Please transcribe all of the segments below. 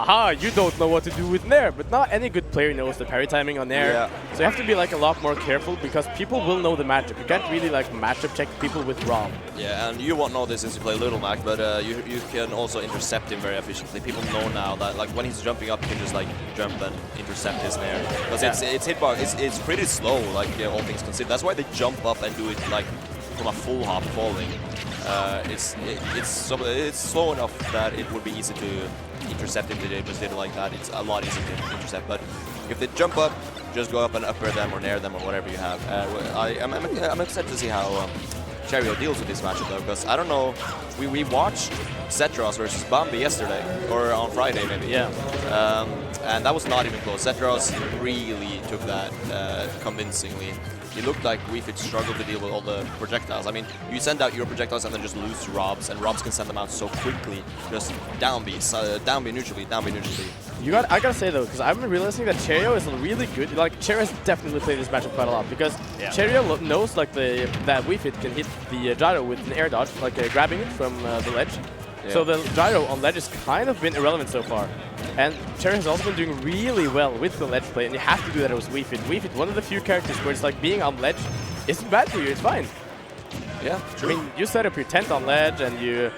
haha, you don't know what to do with Nair. But not any good player knows the parry timing on Nair. Yeah. So you have to be like a lot more careful because people will know the matchup. You can't really like matchup check people with Rob. Yeah, and you won't know this since you play Little Mac, but you can also intercept him very efficiently. People know now that like when he's jumping up, you can just like jump and intercept his Nair. Because it's hitbox, it's pretty slow, like all things considered. That's why they jump up and do it like from a full hop falling. It's slow enough that it would be easy to intercept if they just did it like that. It's a lot easier to intercept. But if they jump up, just go up and upper them or nair them or whatever you have. I'm excited to see how cherryo deals with this matchup though, because I don't know. We watched Xetrox versus Bambi yesterday or on Friday maybe. Yeah. And that was not even close. Xetrox really took that convincingly. It looked like Wii Fit struggled to deal with all the projectiles. I mean, you send out your projectiles and then just lose to Robs, and Robs can send them out so quickly. Just down B neutrally, down B neutrally. I gotta say though, because I've been realizing that cherryo is really good. Like cherryo has definitely played this matchup quite a lot because cherryo knows like that Wii Fit can hit the gyro with an air dodge, like grabbing it from the ledge. Yeah. So the gyro on ledge has kind of been irrelevant so far. And cherryo has also been doing really well with the ledge play, and you have to do that with Wii Fit. Wii Fit, one of the few characters where it's like being on ledge isn't bad for you, it's fine. Yeah, true. I mean, you set up your tent on ledge and you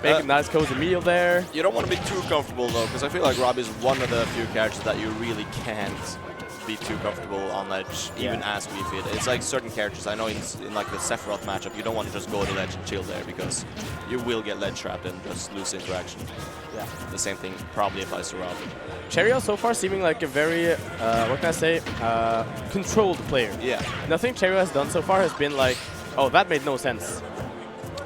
make a nice cozy meal there. You don't want to be too comfortable though, because I feel like Rob is one of the few characters that you really can't be too comfortable on ledge, even as Wii Fit. It's like certain characters, I know in like the Sephiroth matchup, you don't want to just go to ledge and chill there because you will get ledge trapped and just lose interaction. Yeah. The same thing probably applies to Rob. cherryo so far seeming like a very, what can I say, controlled player. Yeah. Nothing cherryo has done so far has been like, oh, that made no sense.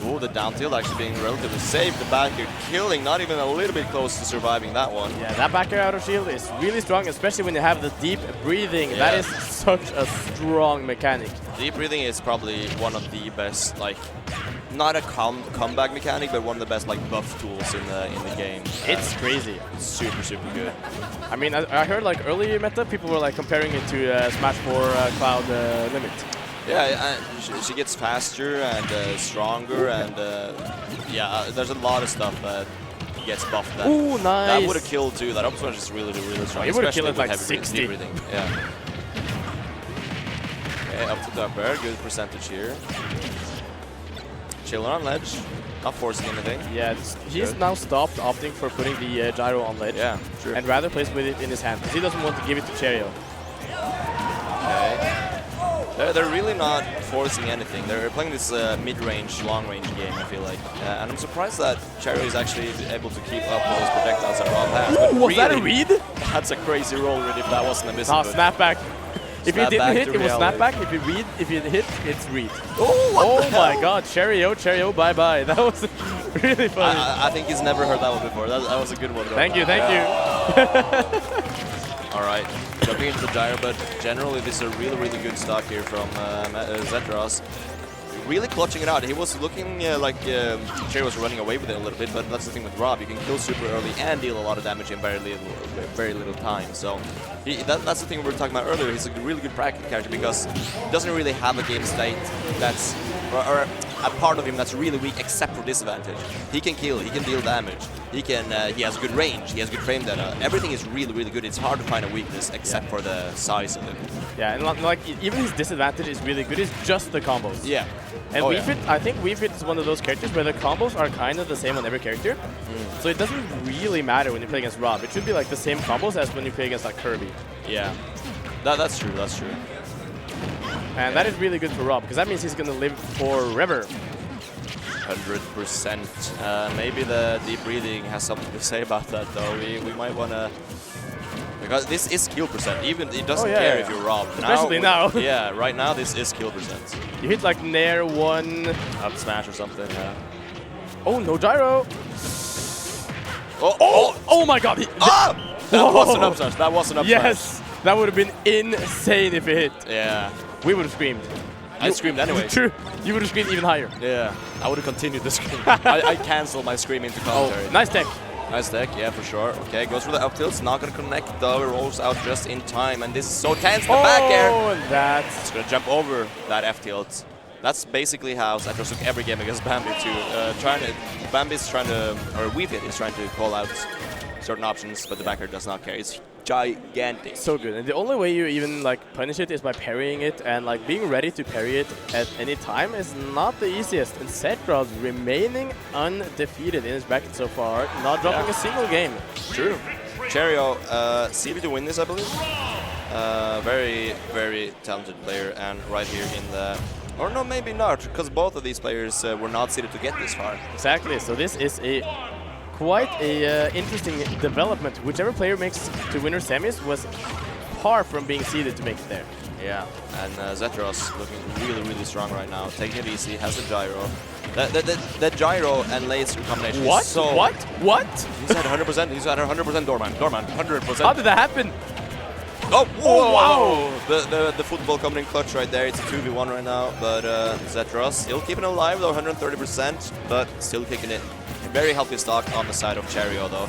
Ooh, the down tilt actually being relatively safe. The back air killing, not even a little bit close to surviving that one. Yeah, that back air out of shield is really strong, especially when you have the deep breathing. Yeah. That is such a strong mechanic. Deep breathing is probably one of the best, like, not a comeback mechanic, but one of the best like buff tools in the game. It's crazy. It's super good. I mean, I heard like early meta people were like comparing it to Smash 4 Cloud Limit. Yeah, she gets faster and stronger, and yeah, there's a lot of stuff that gets buffed. Ooh, nice. That would have killed too. That up smash is really strong. It would have killed it like 60. Breathing. Yeah. Okay, up to the upper, good percentage here. Chilling on ledge, not forcing anything. Yeah, he's now stopped opting for putting the gyro on ledge. Yeah, true. And rather plays with it in his hand because he doesn't want to give it to cherryo. Okay. They're really not forcing anything. They're playing this mid-range, long-range game, I feel like. And I'm surprised that cherryo is actually able to keep up with those projectiles that Rob has. Ooh, was that a read? That's a crazy roll read if that wasn't a missile. Oh, snapback. If you didn't hit, it was snapback. If you hit, it's read. Oh my god, cherryo, bye-bye. That was really funny. I think he's never heard that one before. That was a good one. Thank you. All right, jumping into the gyro, but generally this is a really good stock here from Xetrox. Really clutching it out. He was looking like cherryo was running away with it a little bit, but that's the thing with Rob. You can kill super early and deal a lot of damage in very little time. So that's the thing we were talking about earlier. He's a really good practice character because he doesn't really have a game state that's or a part of him that's really weak except for disadvantage. He can kill, he can deal damage, he has good range, he has good frame data. Everything is really good. It's hard to find a weakness except for the size of it. Yeah, and like even his disadvantage is really good. It's just the combos. Yeah. And Wii Fit, I think Wii Fit is one of those characters where the combos are kind of the same on every character. So it doesn't really matter when you play against Rob. It should be like the same combos as when you play against like Kirby. Yeah. That's true. And that is really good for Rob, because that means he's going to live forever. 100%. Maybe the deep breathing has something to say about that, though. We might want to... Because this is kill percent. Even it doesn't care if you're Rob. Especially now. Yeah, right now this is kill percent. You hit like Nair 1... Up smash or something, yeah. Oh, no gyro! Oh my god! That was an up smash. That was an up smash. Yes! That would have been insane if it hit. Yeah. We would have screamed. I screamed anyway. True. You would have screamed even higher. Yeah. I would have continued the scream. I canceled my scream into commentary. Oh, nice tech. Nice tech, yeah, for sure. Okay, goes for the up tilts. Not going to connect, though. It rolls out just in time. And this is so tense. The back air. Oh, that's... It's going to jump over that F tilt. That's basically how Xetrox took every game against Bambi, too. Bambi's trying to, or Wii Fit is trying to call out certain options, but the back air does not care. It's gigantic. So good, and the only way you even like punish it is by parrying it, and like being ready to parry it at any time is not the easiest. And Xetrox remaining undefeated in his bracket so far, not dropping a single game. True. Cherryo, seeded to win this, I believe. Very, very talented player, and right here in the... Or no, maybe not, because both of these players were not seeded to get this far. Exactly, so this is quite a interesting development. Whichever player makes to winner semis was far from being seeded to make it there. Yeah, and Xetrox looking really, really strong right now. Taking it easy, has the gyro. The gyro and laser combination What? is so... What? What? He's at 100%. He's at 100% Dorman. 100%. How did that happen? Oh, oh wow! The football coming in clutch right there. It's a 2v1 right now, but Xetrox still keeping it alive though, 130%, but still kicking it. Very healthy stock on the side of Cherryo though,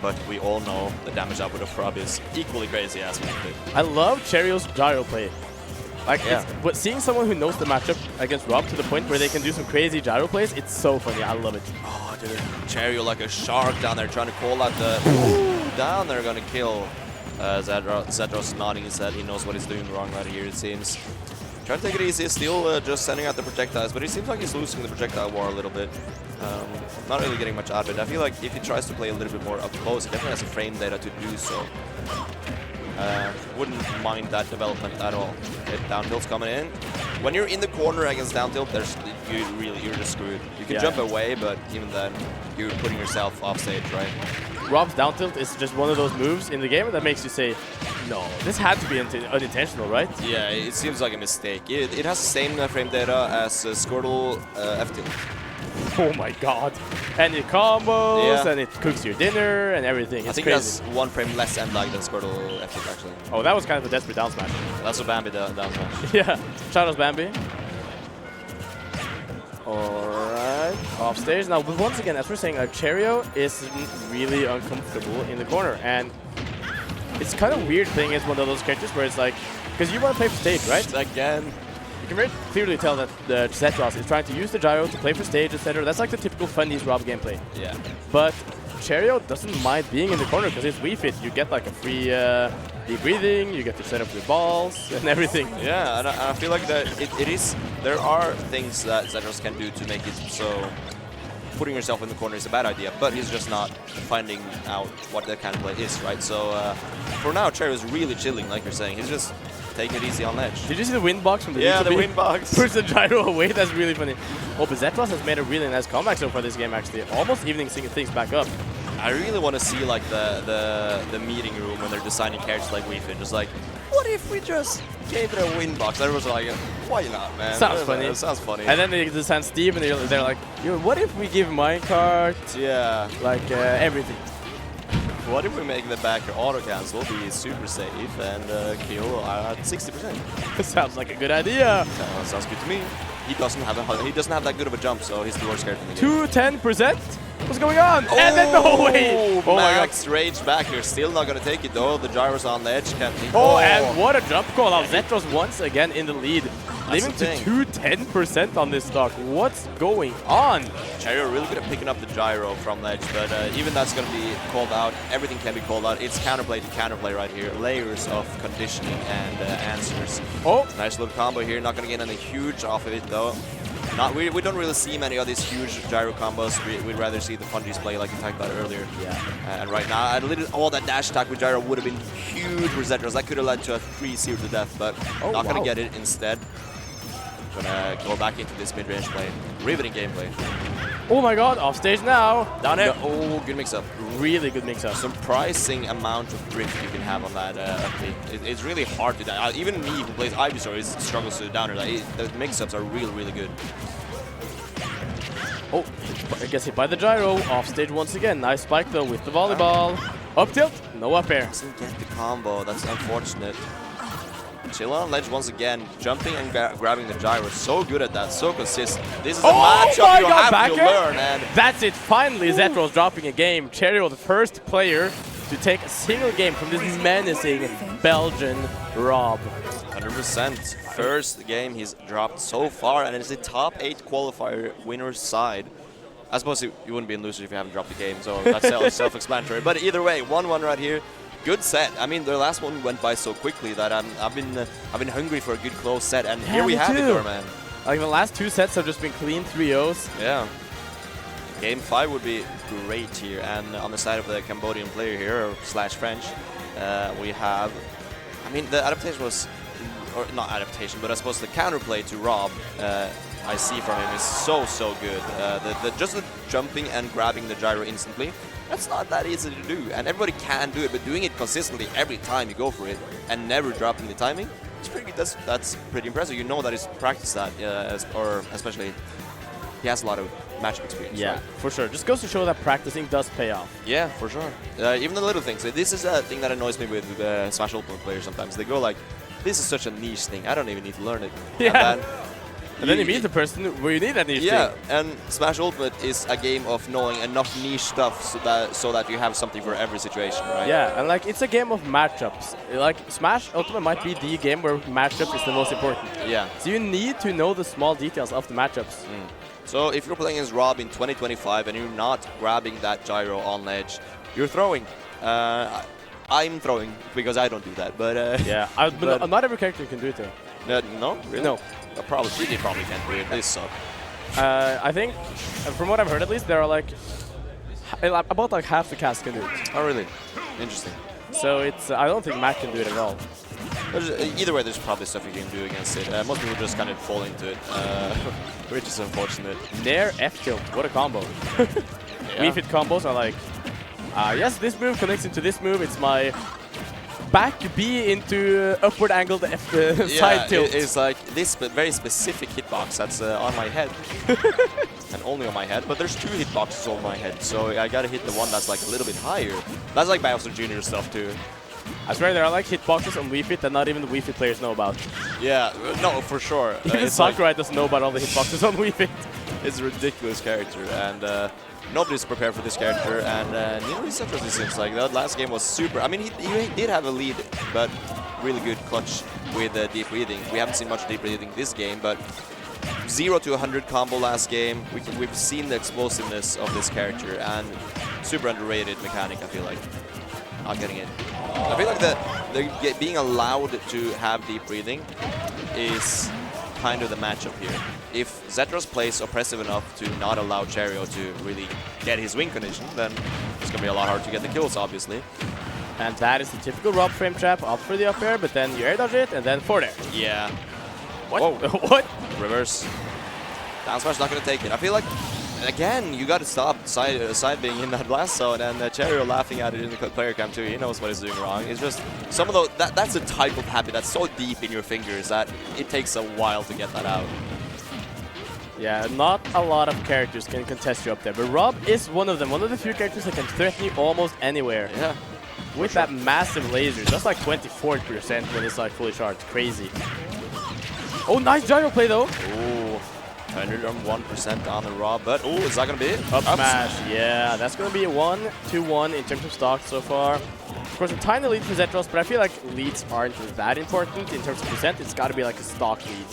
but we all know the damage output of Prob is equally crazy as we did. I love Cherryo's gyro play. Like, but seeing someone who knows the matchup against Rob to the point where they can do some crazy gyro plays, it's so funny. I love it. Oh, dude, Cherryo like a shark down there trying to call out the... down there gonna kill. Xetrox nodding his head. He knows what he's doing wrong right here, it seems. Trying to take it easy, still just sending out the projectiles, but it seems like he's losing the projectile war a little bit. Not really getting much out of it. I feel like if he tries to play a little bit more up close, he definitely has the frame data to do so. Wouldn't mind that development at all. Okay, down tilt's coming in. When you're in the corner against down tilt, you're just screwed. You can jump away, but even then, you're putting yourself off stage, right? Rob's down tilt is just one of those moves in the game that makes you say, no, this had to be unintentional, right? Yeah, it seems like a mistake. It has the same frame data as Squirtle F tilt. Oh my god. And it combos, and it cooks your dinner, and everything. It's I think crazy. that's one frame less end lag than Squirtle F tilt, actually. Oh, that was kind of a desperate down smash. That's a Bambi down smash. Yeah, shout out Bambi. Alright, off stage. Now, but once again, as we're saying, Cherryo is really uncomfortable in the corner, and it's kind of weird playing as one of those characters where it's like, because you want to play for stage, right? Again. You can very clearly tell that the Xetrox is trying to use the gyro to play for stage, etc. That's like the typical Fundies Rob gameplay. Yeah. But Cherryo doesn't mind being in the corner because it's Wii Fit. You get like a free deep breathing, you get to set up your balls and everything. Yeah, and I feel like that it is. There are things that Xetrox can do to make it so putting yourself in the corner is a bad idea, but he's just not finding out what that kind of play is, right? So for now, Cherryo is really chilling, like you're saying. He's just taking it easy on edge. Did you see the wind box from the Yeah, the wind box. Push the gyro away. That's really funny. Oh, but Xetrox has made a really nice comeback so far this game, actually. Almost evening things back up. I really want to see like the meeting room when they're designing characters like Wii Fit. Just like, what if we just gave it a wind box? Everyone's like, why not, man? Sounds funny. It sounds funny. And then they design Steve, and they're like, yo, what if we give minecart? Yeah. Like everything. What if we make the backer auto cancel, be super safe, and kill at 60%? Sounds like a good idea. Sounds good to me. He doesn't have that good of a jump, so he's the worst character in the game. 210%? What's going on? Oh, and then no way! Oh Max rage back here, still not gonna take it though. The gyro's on the edge, can't think. Oh, and what a jump call out. Xetrox once again in the lead. Leaving to 210% on this stock. What's going on? Cherryo really good at picking up the gyro from the edge, but even that's going to be called out. Everything can be called out. It's counterplay to counterplay right here. Layers of conditioning and answers. Oh, nice little combo here. Not going to get any huge off of it though. We don't really see many of these huge gyro combos. We'd rather see the Fungies play like we talked about earlier. Yeah. And right now, all that dash attack with gyro would have been huge for Xetrox. That could have led to a 3-0 to death, but not going to get it instead. Gonna go back into this mid-range play. Riveting gameplay. Oh my god, off stage now. Down it. Oh, good mix-up. Really good mix-up. Surprising amount of drift you can have on that it's really hard to down. Even me who plays Ivysaur struggles to downer. The mix-ups are really, really good. Oh, I guess hit by the gyro. Off stage once again. Nice spike though with the volleyball. Up tilt, no up air. Doesn't get the combo. That's unfortunate. Chill on ledge once again, jumping and grabbing the gyro. So good at that, so consistent. This is a matchup you have to learn. And that's it. Finally, Xetrox dropping a game. Cherryo, the first player to take a single game from this menacing Belgian Rob. 100%. First game he's dropped so far, and it's the top 8 qualifier winner's side. I suppose you wouldn't be in losers if you haven't dropped the game, so that's self-explanatory. But either way, 1-1 right here. Good set. I mean, the last one went by so quickly that I've been hungry for a good close set, and here we have it, Doorman. Like the last 2 sets have just been clean 3-0s. Yeah. Game 5 would be great here, and on the side of the Cambodian player here, or slash French, we have. I mean, the adaptation was, or not adaptation, but I suppose the counterplay to Rob. I see from him is so good. Just the jumping and grabbing the gyro instantly, that's not that easy to do, and everybody can do it, but doing it consistently every time you go for it and never dropping the timing, that's pretty impressive. You know that he's practiced that, or especially he has a lot of matchup experience. Yeah, right? For sure. Just goes to show that practicing does pay off. Yeah, for sure. Even the little things. This is a thing that annoys me with Smash Ultimate players sometimes. They go like, this is such a niche thing, I don't even need to learn it. Yeah. And then you meet the person where you need that niche thing. Yeah, and Smash Ultimate is a game of knowing enough niche stuff so that you have something for every situation, right? Yeah, and like it's a game of matchups. Like Smash Ultimate might be the game where matchup is the most important. Yeah. So you need to know the small details of the matchups. So if you're playing as Rob in 2025 and you're not grabbing that gyro on ledge, you're throwing. I'm throwing because I don't do that, but yeah, but not every character can do it though. No, really? No. Probably can't do it. They suck. I think, from what I've heard at least, there are like about like half the cast can do it. Oh really? Interesting. So it's I don't think Mac can do it at all. Either way, there's probably stuff you can do against it. Most people just kind of fall into it, which is unfortunate. Nair F tilt, what a combo. Wii Fit combos are like, yes, this move connects into this move. It's my back B into upward angled F side tilt. It's like this very specific hitbox that's on my head. And only on my head, but there's 2 hitboxes on my head, so I gotta hit the one that's like a little bit higher. That's like Bowser Jr. stuff too. I swear there are like hitboxes on Wii Fit that not even the Wii Fit players know about. Yeah, no, for sure. Even Sakurai doesn't know about all the hitboxes on Wii Fit. It's a ridiculous character, and nobody's prepared for this character, and neither is Xetrox, it seems like. That last game was super. I mean, he did have a lead, but really good clutch with deep breathing. We haven't seen much deep breathing this game, but 0 to 100 combo last game. We've seen the explosiveness of this character, and super underrated mechanic, I feel like. Not getting it. I feel like being allowed to have deep breathing is kind of the matchup here. If Xetrox plays oppressive enough to not allow cherryo to really get his wing condition, then it's going to be a lot harder to get the kills, obviously. And that is the typical Rob frame trap, up for the up air, but then you air dodge it, and then forward air. Yeah. What? What? Reverse. Down smash not going to take it. I feel like, again, you got to stop side being in that blast zone, and cherryo laughing at it in the player cam too. He knows what he's doing wrong. It's just some of those. That's a type of habit that's so deep in your fingers that it takes a while to get that out. Yeah, not a lot of characters can contest you up there, but Rob is one of them. One of the few characters that can threaten you almost anywhere. Yeah. With that massive laser, just like 24% when it's like fully charged. Crazy. Oh, nice gyro play though. Ooh. 101% on the Rob, but oh, is that going to be it? Up smash, yeah, that's going to be a 1-2-1 in terms of stock so far. Of course, a tiny lead for Xetrox, but I feel like leads aren't that important in terms of percent. It's got to be like a stock lead.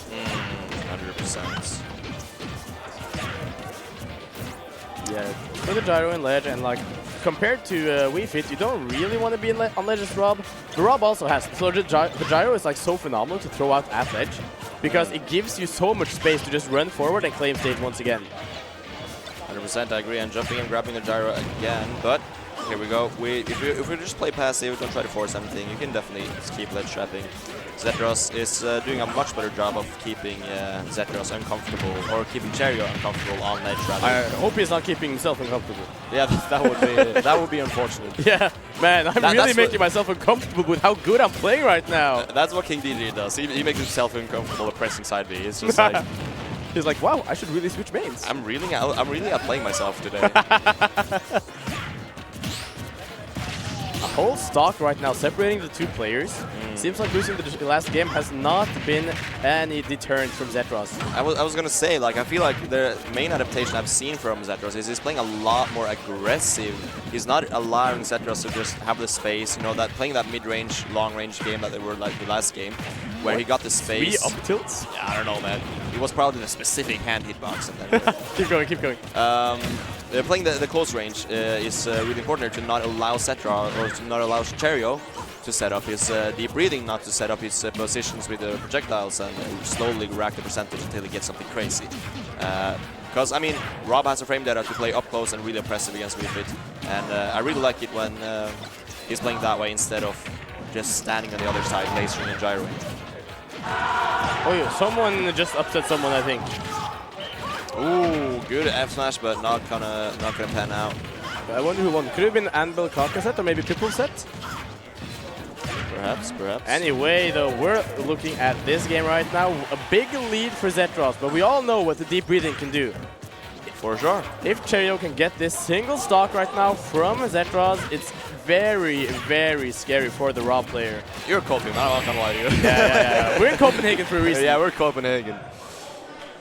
100%. Yeah, for the gyro and ledge, and like compared to Wii Fit, you don't really want to be on ledge as Rob. But Rob also has, so the gyro is like so phenomenal to throw out at ledge, because it gives you so much space to just run forward and claim stage once again. 100%, I agree. And jumping and grabbing the gyro again, but here we go. If we just play passive, don't try to force anything, you can definitely just keep ledge trapping. Xetrox is doing a much better job of keeping Xetrox uncomfortable, or keeping cherryo uncomfortable on ledge trapping. I hope he's not keeping himself uncomfortable. Yeah, that would be unfortunate. Yeah, man, I'm really making myself uncomfortable with how good I'm playing right now. That's what King DJ does. He makes himself uncomfortable pressing side B. It's just like he's like, wow, I should really switch mains. I'm really outplaying myself today. A whole stock right now separating the 2 players. Seems like losing the last game has not been any deterrent from Xetrox. I was gonna say, like, I feel like the main adaptation I've seen from Xetrox is he's playing a lot more aggressive. He's not allowing Xetrox to just have the space, you know, that playing that mid-range, long-range game that they were like the last game, where he got the space. 3 up tilts? Yeah, I don't know, man. It was probably the specific hand hitbox. And then keep going, keep going. playing the close range is really important here to not allow Xetrox or to not allow cherryo to set up his deep breathing, not to set up his positions with the projectiles and slowly rack the percentage until he gets something crazy. Because, I mean, Rob has a frame data to play up close and really oppressive against Weefit, and I really like it when he's playing that way instead of just standing on the other side, lasering and gyroing. Oh yeah, someone just upset someone, I think. Ooh, good F smash, but not gonna pan out. I wonder who won. Could have been Anvil Kaka set or maybe Pipple set? Perhaps. Anyway, though, we're looking at this game right now. A big lead for Xetrox, but we all know what the deep breathing can do. For sure. If cherryo can get this single stock right now from Xetrox, it's very, very scary for the Rob player. You're coping, I'm not gonna lie to you. Yeah. We're in Copenhagen for a reason. Yeah, we're Copenhagen.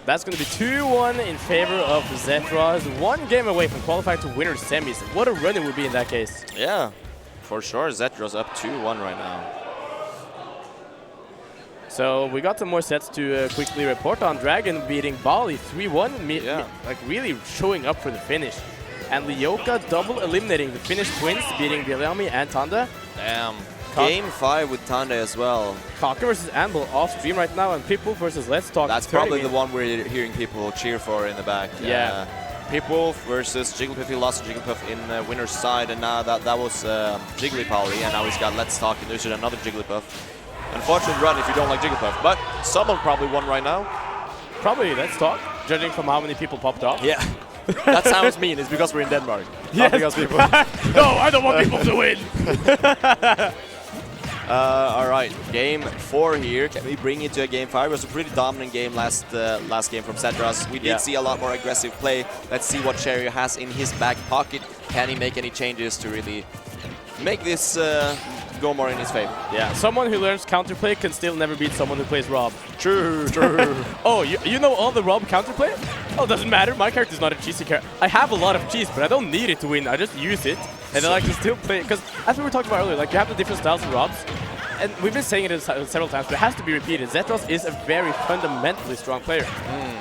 That's going to be 2-1 in favor of Xetrox. 1 game away from qualifying to winner semis. What a run it would be in that case. Yeah, for sure. Xetrox up 2-1 right now. So we got some more sets to quickly report on. Dragon beating Bali 3-1, like really showing up for the finish. And Lyoka double eliminating the Finnish twins, beating Bielami and Tanda. Damn. Game 5 with Tanda as well. Kaka versus Anvil off stream right now, and People versus Let's Talk. That's probably the one we're hearing people cheer for in the back. Yeah. People versus Jigglypuff. He lost to Jigglypuff in winner's side, and now that was Jigglypally, and now he's got Let's Talk and there's another Jigglypuff. Unfortunate run if you don't like Jigglypuff, but someone probably won right now. Probably Let's Talk, judging from how many people popped off. Yeah. That sounds mean. It's because we're in Denmark. Not because people. No, I don't want people to win. All right, game 4 here. Can we bring it to a game 5? It was a pretty dominant game last game from Xetrox. We did see a lot more aggressive play. Let's see what cherryo has in his back pocket. Can he make any changes to really make this go more in his favor? Yeah, someone who learns counterplay can still never beat someone who plays Rob. True. Oh, you know all the Rob counterplay? Oh, doesn't matter. My character's not a cheesy character. I have a lot of cheese, but I don't need it to win. I just use it, and then I can still play. Because as we were talking about earlier, like you have the different styles of Robs, and we've been saying it several times, but it has to be repeated. Xetrox is a very fundamentally strong player,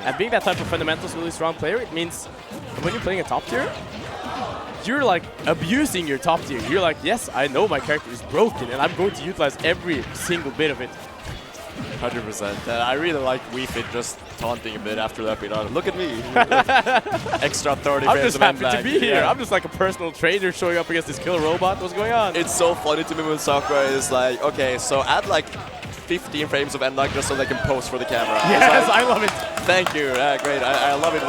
and being that type of fundamentally strong player, it means when you're playing a top tier, you're like abusing your top tier. You're like, yes, I know my character is broken, and I'm going to utilize every single bit of it. 100%. I really like Weefit just taunting a bit after that beat on. Look at me. Extra 30 I'm frames just of happy lag. to be here. Yeah. I'm just like a personal trader showing up against this killer robot. What's going on? It's so funny to me when Sakura is like, okay, so add like 15 frames of end lag just so they can pose for the camera. Yes, like, I love it. Thank you. Great. I love it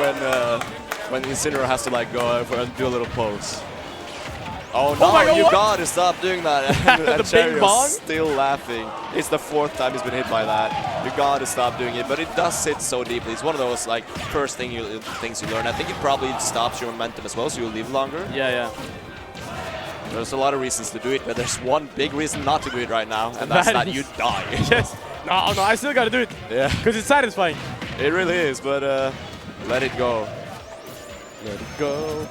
when Incineroar has to like go and do a little pose. Oh no, my God, you what? gotta stop doing that. And The bing bong? cherryo's still laughing. It's the 4th time he's been hit by that. You gotta stop doing it, but it does sit so deeply. It's one of those like first things you learn. I think it probably stops your momentum as well, so you'll live longer. Yeah. There's a lot of reasons to do it, but there's one big reason not to do it right now, and that's that you die. Yes. No, I still gotta do it. Yeah. Because it's satisfying. It really is, but let it go. Let it go.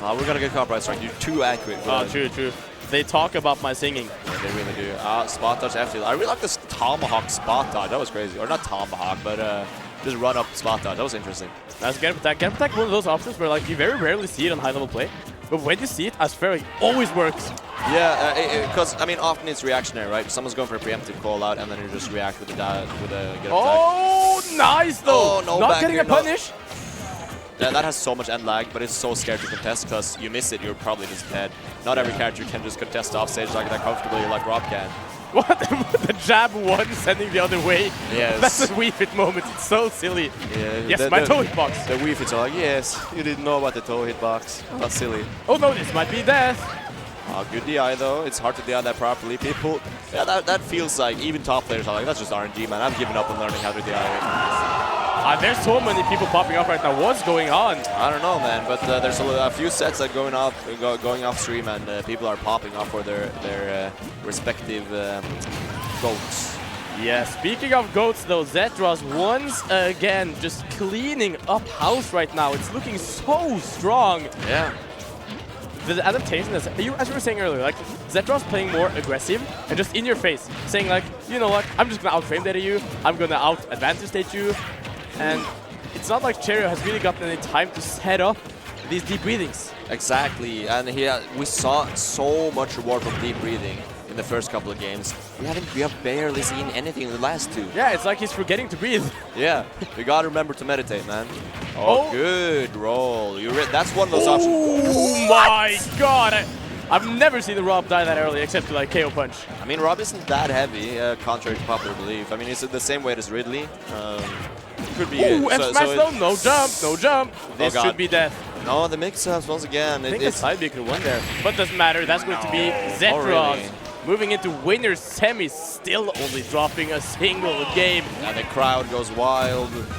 We're gonna get copyright strike. You're too accurate. Oh, true. They talk about my singing. Yeah, they really do. Spot dodge after. I really like this tomahawk spot dodge. That was crazy. Or not tomahawk, but just run up spot dodge. That was interesting. That's get up attack. Get up attack, one of those options where like you very rarely see it on high level play. But when you see it, I swear it always works. Yeah, because I mean, often it's reactionary, right? Someone's going for a preemptive call out, and then you just react with a get up attack. Oh, nice though. Oh, no, not back getting here, a punish. Yeah, that has so much end lag, but it's so scared to contest because you miss it, you're probably just dead. Not every character can just contest off stage like that comfortably like Rob can. What? The jab one sending the other way? Yes. That's a Weefit moment. It's so silly. Yeah, Yes, my toe hitbox. The Weefits are like, yes, you didn't know about the toe hitbox. That's silly. Oh no, this might be death. Good DI though. It's hard to DI that properly. People, yeah, that feels like even top players are like, that's just RNG, man. I've given up on learning how to DI it. There's so many people popping up right now. What's going on? I don't know, man, but there's a few sets that going off stream, and people are popping up for their respective goats. Yeah, speaking of goats though, Xetrox once again just cleaning up house right now. It's looking so strong. Yeah. The adaptation is, as you were saying earlier, like Xetrox playing more aggressive and just in your face, saying like, you know what, I'm just gonna out-frame data you, I'm gonna out-advantage state you, and it's not like cherryo has really gotten any time to set up these deep breathings. Exactly, and we saw so much reward from deep breathing in the first couple of games. We have barely seen anything in the last two. Yeah, it's like he's forgetting to breathe. Yeah, you gotta remember to meditate, man. Oh. Good roll. That's one of those options. Oh my god! I've never seen the Rob die that early except to like KO punch. I mean, Rob isn't that heavy, contrary to popular belief. I mean, he's the same weight as Ridley. Could be. Ooh, F smash though, no jump, no jump. This should be death. No, the mix-ups once again. I think the side B could win there, but doesn't matter. That's going to be Xetrox. Really. Moving into winners semis, still only dropping a single game. And the crowd goes wild.